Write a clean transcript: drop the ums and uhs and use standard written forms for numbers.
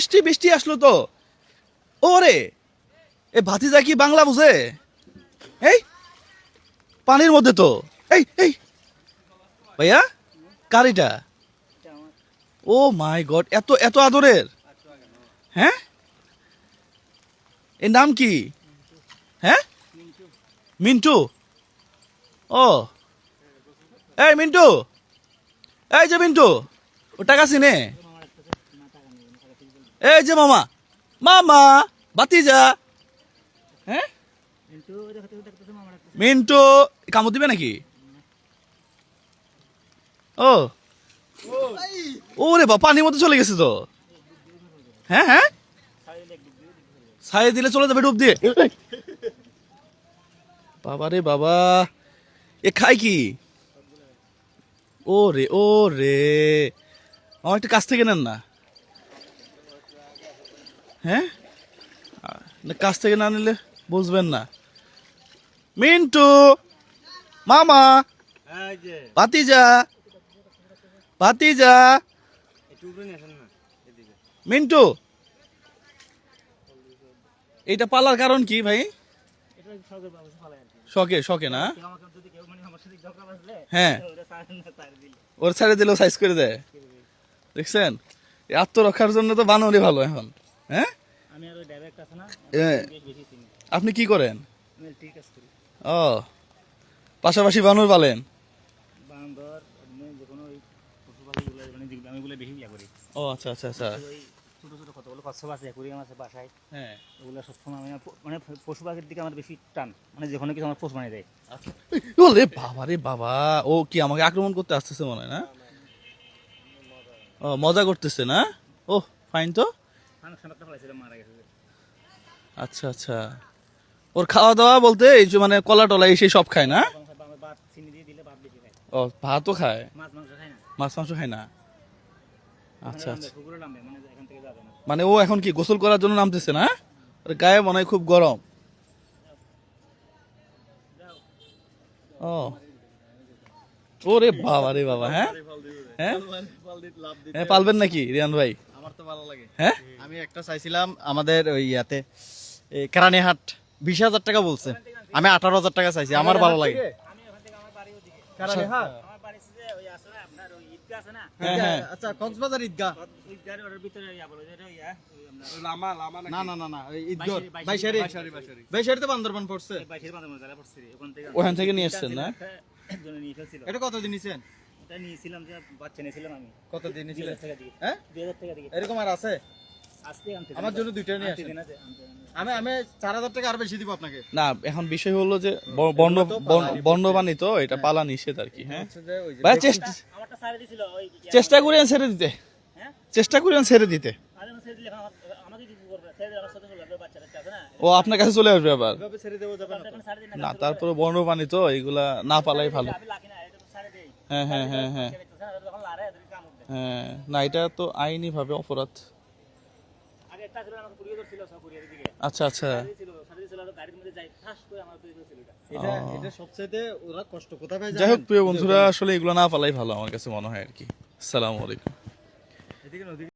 বৃষ্টি বৃষ্টি আসলো তো। ওরে, এ ভাতিজা কি বাংলা বুঝে? এই পানির মধ্যে তো। এই এই ভাইয়া, কারিটা? ও মাই গড, এত এত আদরের? হ্যাঁ, এর নাম কি? হ্যাঁ, মিন্টু। ও, এই মিন্টু, এই যে মিন্টু, ও টাকা চিনে? এই যে মামা, মামা, ভাতিজা। হ্যাঁ, মিন্টু কামড় দিবে নাকি? ও, ওরে বাবা, পানির মধ্যে চলে গেছে তো। হ্যাঁ হ্যাঁ, ছাই দিলে চলে যাবে ডুব দিয়ে। বাবা রে বাবা, এ খায় কি? ও রে ও রে, আমার একটু কাছ থেকে নেন না। হ্যাঁ, না কাছ থেকে না নিলে বুঝবেন না। মিন্টু, মামা, ভাতিজা, ভাতিজা, মিন্টু, এইটা পালার কারণ কি ভাই? শখে শখে না? হ্যাঁ, ওর ছেড়ে দিলেও সাইজ করে দেয়। দেখছেন, এই আত্মরক্ষার জন্য তো বানরই ভালো এখন। হ্যাঁ, আপনি কি করেন? ও, পাশাপাশি বানর পালেন? ও আচ্ছা আচ্ছা আচ্ছা। ছোট ছোট কতগুলো কচ্ছপ আছে, অ্যাকুরিয়াম আছে বাসায়। হ্যাঁ, ওগুলো সবসময় আমি মানে পশু পাখির দিকে আমার বেশি টান, মানে যে কোনো কিছু আমার পোষ বানিয়ে দেয়। ওরে বাবা রে বাবা, ও কি আমাকে আক্রমণ করতে আসতেছে মনে হয় না? ও মজা করতেছে না? ও ফাইন তো। মারা গেছে। আচ্ছা আচ্ছা, ওর খাওয়া দাওয়া বলতে এই যে মানে কলা টলা এই সেই সব খায় না? ভাত চিনি দিয়ে দিলে ভাত বেশি খায়। ও ভাতও খায়? মাছ মাংস খায় না। মাছ মাংস খায় না? আচ্ছা আচ্ছা, পুকুরে নামবে, মানে এখান থেকে যাবে না। মানে ও এখন কি গোসল করার জন্য নামতেছে না? ওর গায়ে মনে হয় খুব গরম। ও, ওরে বাবা রে বাবা। হ্যাঁ হ্যাঁ, হ্যাঁ পালবেন নাকি রিয়ান ভাই? আমার তো ভালো লাগে। হ্যাঁ, আমি একটা চাইছিলাম আমাদের ওই ইয়াতে কেরানীহাট, 20,000 টাকা বলছে, আমি 18,000 টাকা চাইছি, আমার ভালো লাগে। আমি ওখান থেকে আমার বাড়ি ওদিকে। কেরানীহাট? আমার বাড়ি যে ওই আছে না আপনার ওই ঈদগাহ আছে না, হ্যাঁ হ্যাঁ, আচ্ছা, কক্সবাজার ঈদগাহ? ঈদগাহের ওর ভিতরে ইয়া বলে যেটা ইয়া ওই আমরা না না না না, ওই ঈদগাহ বাইশারি। বাইশারিতে বান্দরবান পড়ছে। বাইশের মাঝে মধ্যে পড়ছি রে, ওখান থেকে নিয়ে এসছেন না? একজনে নিয়ে ফেলছিল। এটা কত দিন নিছেন? এটা নিয়েছিলাম যে বাচ্চা নিয়েছিলাম আমি। কত দিন নিছিলেন? 2000 টাকা দিয়ে। হ্যাঁ, 2000 টাকা দিয়ে। এরকম আর আছে? আজকে আনতে আমার জন্য দুইটা নিয়ে আসেন। আমি আমি 4,000 টাকা আর বেশি দিব আপনাকে। না এখন বিষয় হলো যে বন্যবাণী তো, এটা পালা নিষেধ আর কি। হ্যাঁ হচ্ছে যে ওই যে ভাই, চেষ্টা আমারটা সারে দিছিল ওই চেষ্টা করেন ছেড়ে দিতে, হ্যাঁ, চেষ্টা করেন ছেড়ে দিতে। আরে ছেড়ে দিলে আমাকে কিছু করবে, ছেড়ে দিলে আমার সাথে চলে যাবে, বাচ্চাটা আছে না। ও আপনার কাছে চলে আসবে আবার? এভাবে ছেড়ে দেওয়া যাবে না তো? এখন সারে দিন না তারপরে বন্যপ্রাণী তো, এগুলা না পালাই ভালো। আমি লাগি না, এটা তো সারে দেই। হ্যাঁ হ্যাঁ হ্যাঁ হ্যাঁ যখন লারে এদের কাম হবে। হ্যাঁ, না এটা তো আইনি ভাবে অপরাধ। আগে একটা ছিল আমাকে কুড়িয়ে ধরছিল, সব কুড়িয়ে দিকে আচ্ছা আচ্ছা, ছিল, সারে দিছিল, আর গাড়ির মধ্যে যাই ঠাস করে আমার কুড়িয়ে ধরছিল এটা। এটা এটা সবচেয়ে ওরা কষ্ট কোথায় পায় যাই হোক জানেন? প্রিয় বন্ধুরা, আসলে এগুলো না পালাই ভালো আমার কাছে মনে হয় আর কি। আসসালামু আলাইকুম। এদিকে না, ওদিকে